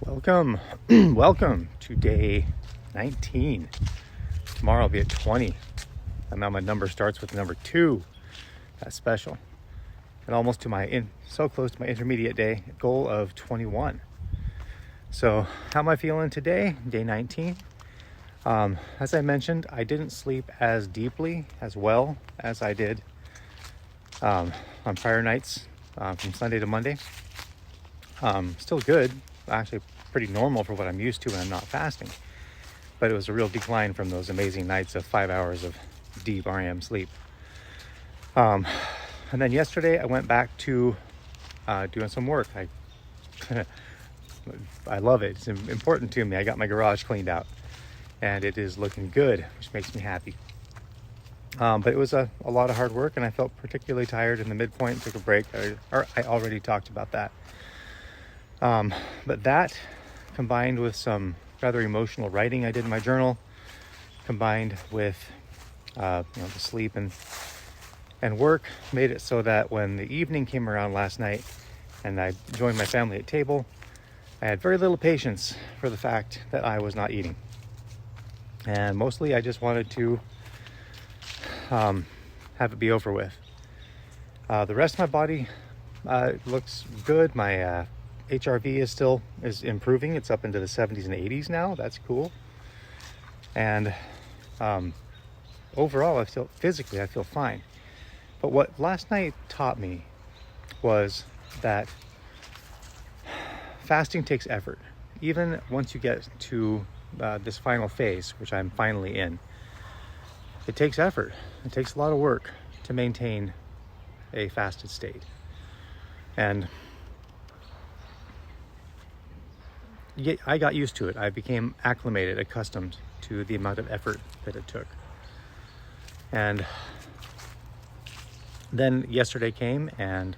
Welcome, welcome to day 19. Tomorrow will be at 20. And now my number starts with number 2. That's special. And almost to so close to my intermediate day goal of 21. So how am I feeling today? Day 19. As I mentioned, I didn't sleep as deeply, as well as I did on prior nights from Sunday to Monday. Still good, actually pretty normal for what I'm used to when I'm not fasting. But it was a real decline from those amazing nights of 5 hours of deep REM sleep. And then yesterday I went back to doing some work. I love it. It's important to me. I got my garage cleaned out and it is looking good, which makes me happy. But it was a lot of hard work and I felt particularly tired in the midpoint, took a break. I already talked about that. But that combined with some rather emotional writing I did in my journal, combined with the sleep and work, made it so that when the evening came around last night and I joined my family at table, I had very little patience for the fact that I was not eating. And mostly I just wanted to have it be over with. The rest of my body looks good. My HRV is improving. It's up into the 70s and 80s now. That's cool. And overall, I feel fine. But what last night taught me was that fasting takes effort. Even once you get to this final phase, which I'm finally in, it takes effort. It takes a lot of work to maintain a fasted state. And I got used to it. I became acclimated, accustomed to the amount of effort that it took. And then yesterday came and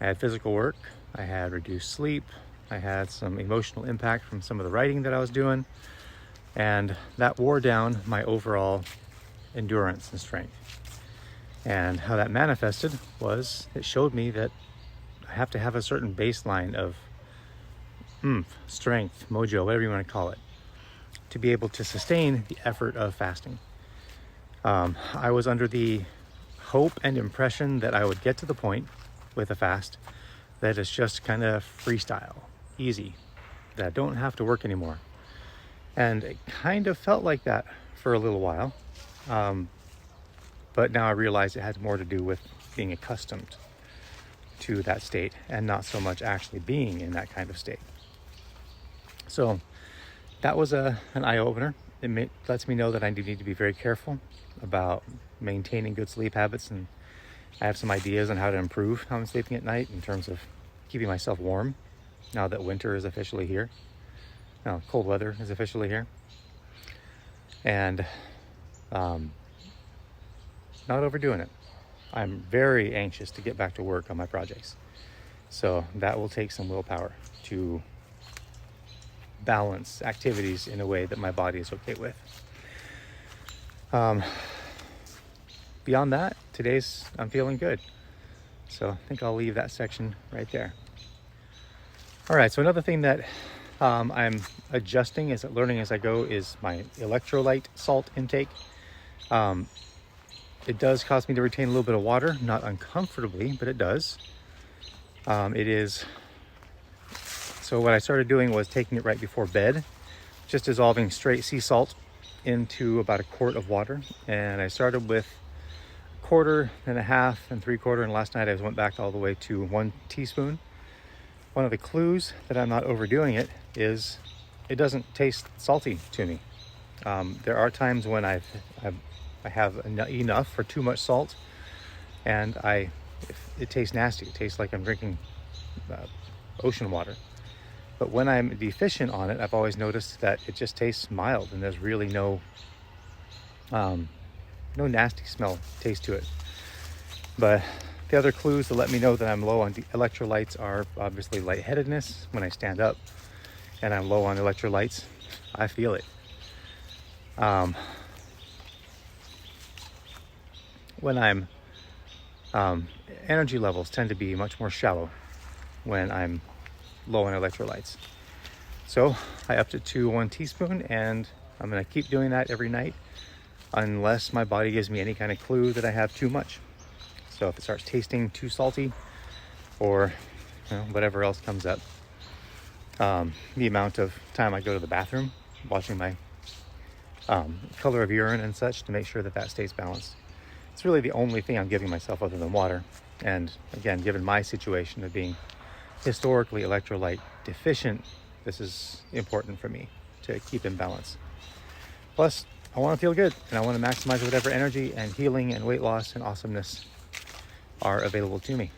I had physical work. I had reduced sleep. I had some emotional impact from some of the writing that I was doing. And that wore down my overall endurance and strength. And how that manifested was it showed me that I have to have a certain baseline of strength, mojo, whatever you want to call it, to be able to sustain the effort of fasting. I was under the hope and impression that I would get to the point with a fast that it's just kind of freestyle, easy, that I don't have to work anymore. And it kind of felt like that for a little while. But now I realize it had more to do with being accustomed to that state and not so much actually being in that kind of state. So that was an eye-opener. It lets me know that I need to be very careful about maintaining good sleep habits, and I have some ideas on how to improve how I'm sleeping at night in terms of keeping myself warm now that winter is officially here. Now cold weather is officially here. And not overdoing it. I'm very anxious to get back to work on my projects. So that will take some willpower to balance activities in a way that my body is okay with. Beyond that, I'm feeling good. So I think I'll leave that section right there. All right, so another thing that I'm adjusting, learning as I go, is my electrolyte salt intake. It does cause me to retain a little bit of water, not uncomfortably, but it does. So what I started doing was taking it right before bed, just dissolving straight sea salt into about a quart of water. And I started with a quarter and a half and 3/4. And last night I went back all the way to 1 teaspoon. One of the clues that I'm not overdoing it is it doesn't taste salty to me. There are times when I have enough for too much salt, and it tastes nasty. It tastes like I'm drinking ocean water. But when I'm deficient on it, I've always noticed that it just tastes mild, and there's really no nasty taste to it. But the other clues to let me know that I'm low on electrolytes are obviously lightheadedness. When I stand up and I'm low on electrolytes, I feel it. When I'm energy levels tend to be much more shallow when I'm low on electrolytes. So I upped it to 1 teaspoon, and I'm going to keep doing that every night unless my body gives me any kind of clue that I have too much. So if it starts tasting too salty, or whatever else comes up, the amount of time I go to the bathroom, watching my color of urine and such to make sure that that stays balanced. It's really the only thing I'm giving myself other than water. And again, given my situation of being historically electrolyte deficient, this is important for me to keep in balance. Plus, I want to feel good, and I want to maximize whatever energy and healing and weight loss and awesomeness are available to me.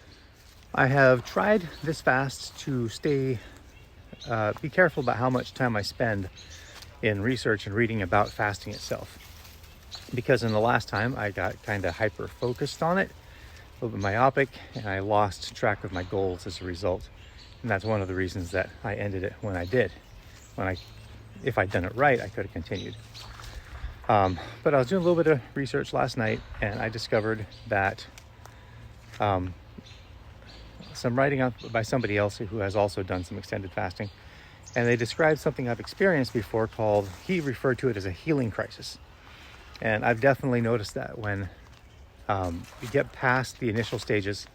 I have tried this fast to be careful about how much time I spend in research and reading about fasting itself. Because in the last time I got kind of hyper focused on it, a little bit myopic, and I lost track of my goals as a result. And that's one of the reasons that I ended it when I did. If I'd done it right, I could have continued. But I was doing a little bit of research last night, and I discovered that some writing up by somebody else who has also done some extended fasting, and they described something I've experienced before called, he referred to it as a healing crisis. And I've definitely noticed that when you get past the initial stages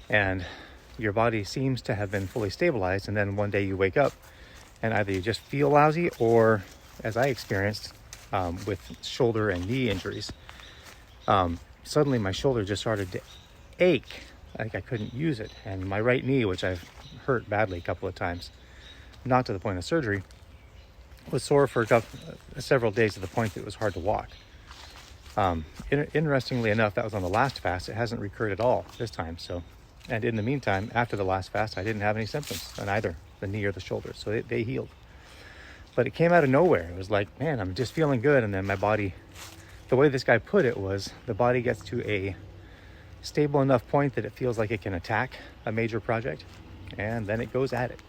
and your body seems to have been fully stabilized, and then one day you wake up and either you just feel lousy, or as I experienced with shoulder and knee injuries, suddenly my shoulder just started to ache, like I couldn't use it. And my right knee, which I've hurt badly a couple of times, not to the point of surgery, was sore for several days to the point that it was hard to walk. Interestingly enough, that was on the last fast. It hasn't recurred at all this time. And in the meantime, after the last fast, I didn't have any symptoms on either the knee or the shoulder, so they healed. But it came out of nowhere. It was like, man, I'm just feeling good, and then my body, the way this guy put it was, the body gets to a stable enough point that it feels like it can attack a major project, and then it goes at it.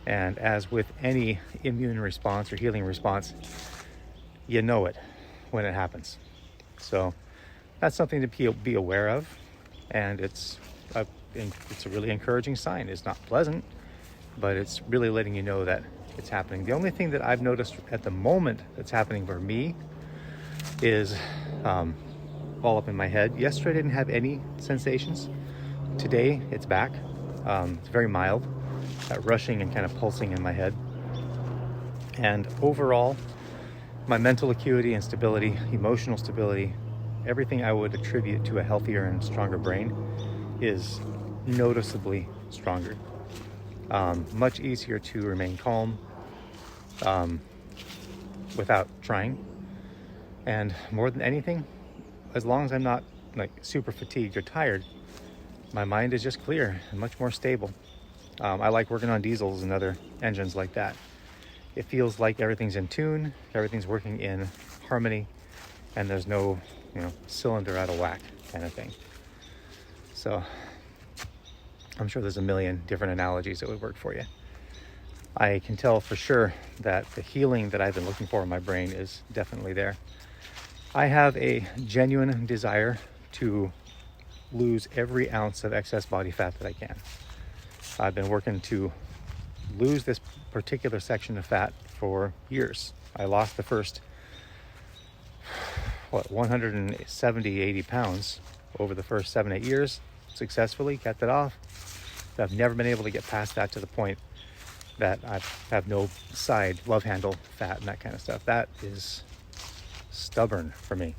And as with any immune response or healing response, you know it when it happens. So that's something to be aware of, and it's a really encouraging sign. It's not pleasant, but it's really letting you know that it's happening. The only thing that I've noticed at the moment that's happening for me is all up in my head. Yesterday I didn't have any sensations. Today it's back. It's very mild, rushing and kind of pulsing in my head. And overall, my mental acuity and stability, emotional stability, everything I would attribute to a healthier and stronger brain is noticeably stronger. Much easier to remain calm without trying. And more than anything, as long as I'm not like super fatigued or tired, my mind is just clear and much more stable. I like working on diesels and other engines like that. It feels like everything's in tune, everything's working in harmony, and there's no, cylinder out of whack kind of thing. So I'm sure there's a million different analogies that would work for you. I can tell for sure that the healing that I've been looking for in my brain is definitely there. I have a genuine desire to lose every ounce of excess body fat that I can. I've been working to lose this particular section of fat for years. I lost the first 170, 80 pounds over the first 7-8 years, successfully kept it off. But I've never been able to get past that to the point that I have no side love handle fat and that kind of stuff. That is stubborn for me.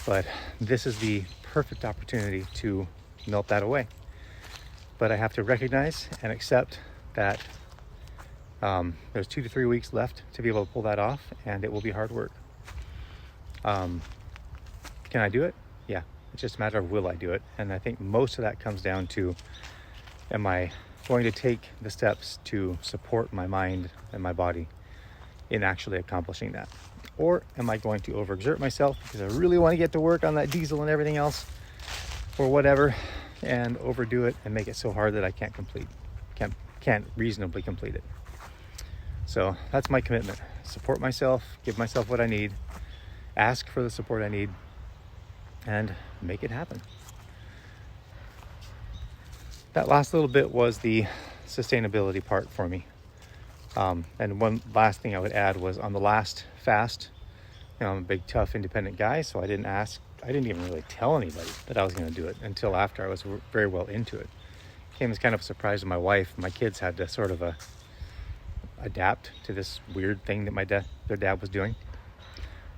But this is the perfect opportunity to melt that away. But I have to recognize and accept that there's 2 to 3 weeks left to be able to pull that off, and it will be hard work. Can I do it? Yeah. It's just a matter of will I do it. And I think most of that comes down to, am I going to take the steps to support my mind and my body in actually accomplishing that? Or am I going to overexert myself because I really want to get to work on that diesel and everything else or whatever, and overdo it and make it so hard that I can't reasonably complete it? So that's my commitment. Support myself, give myself what I need, ask for the support I need, and make it happen. That last little bit was the sustainability part for me. And one last thing I would add was on the last fast, I'm a big, tough, independent guy, so I didn't even really tell anybody that I was going to do it until after I was very well into it. Came as kind of a surprise to my wife. My kids had to sort of adapt to this weird thing that their dad was doing.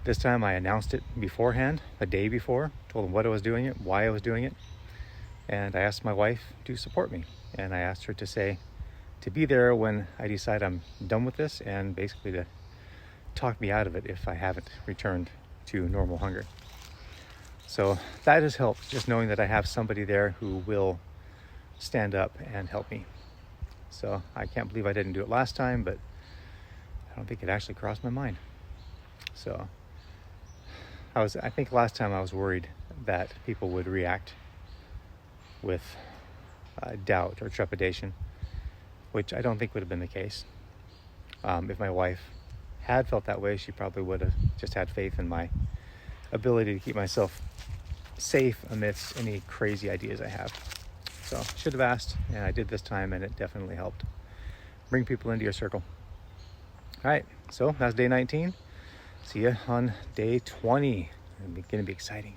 This time I announced it beforehand, a day before, told them what I was doing it, why I was doing it, and I asked my wife to support me. And I asked her to be there when I decide I'm done with this, and basically to talk me out of it if I haven't returned to normal hunger. So that has helped, just knowing that I have somebody there who will stand up and help me. So I can't believe I didn't do it last time, but I don't think it actually crossed my mind. So I think last time I was worried that people would react with doubt or trepidation, which I don't think would have been the case. If my wife had felt that way, she probably would have just had faith in my ability to keep myself safe amidst any crazy ideas I have. So should have asked, and I did this time, and it definitely helped. Bring people into your circle. All right, so that's day 19. See you on day 20. It's going to be exciting.